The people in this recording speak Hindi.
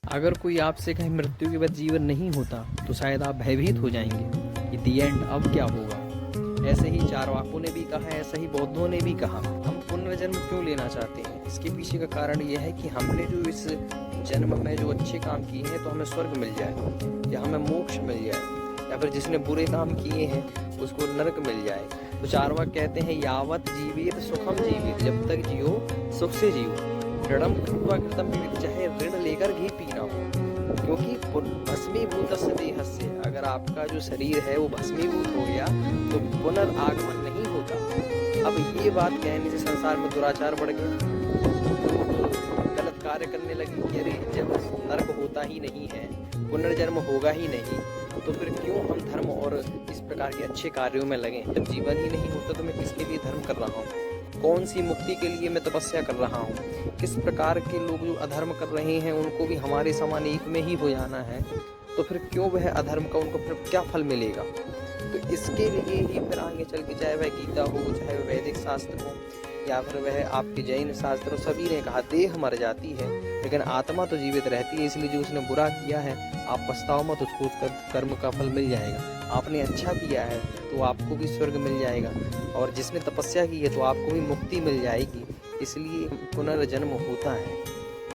अगर कोई आपसे कहे मृत्यु के बाद जीवन नहीं होता तो शायद आप भयभीत हो जाएंगे कि दी एंड अब क्या होगा। ऐसे ही चारवाकों ने भी कहा, ऐसे ही बौद्धों ने भी कहा। हम पुनर्जन्म क्यों लेना चाहते हैं, इसके पीछे का कारण यह है कि हमने जो इस जन्म में जो अच्छे काम किए हैं तो हमें स्वर्ग मिल जाए या हमें मोक्ष मिल जाए, या फिर जिसने बुरे काम किए हैं उसको नरक मिल जाए। तो चारवाक कहते हैं यावत जीवित सुखम जीवित, जब तक जियो सुख से जियो। ऋणम कृत्वा कृतम पिबेत, चाहे ऋण लेकर घी पीना हो, क्योंकि भस्मीभूतस्य देहस्य, अगर आपका जो शरीर है वो भस्मीभूत हो गया तो पुनर्आगमन नहीं होता। अब ये बात कहने से संसार में दुराचार बढ़ गया, गलत कार्य करने लगे कि अरे जब नरक होता ही नहीं है, पुनर्जन्म होगा ही नहीं, तो फिर क्यों हम धर्म और इस प्रकार के अच्छे कार्यों में लगे। जब जीवन ही नहीं होता तो मैं किसके लिए धर्म कर रहा हूँ, कौन सी मुक्ति के लिए मैं तपस्या कर रहा हूँ। किस प्रकार के लोग जो अधर्म कर रहे हैं उनको भी हमारे समान एक में ही हो जाना है, तो फिर क्यों वह अधर्म का उनको फिर क्या फल मिलेगा। तो इसके लिए ही फिर आगे चल के, चाहे वह गीता हो, चाहे वह वैदिक शास्त्र हो, या फिर वह आपके जैन शास्त्र हो, सभी ने कहा देह मर जाती है लेकिन आत्मा तो जीवित रहती है। इसलिए जो उसने बुरा किया है आप पछताओ मत, उसको कर्म का फल मिल जाएगा। आपने अच्छा किया है तो आपको भी स्वर्ग मिल जाएगा, और जिसने तपस्या की है तो आपको भी मुक्ति मिल जाएगी। इसलिए पुनर्जन्म होता है।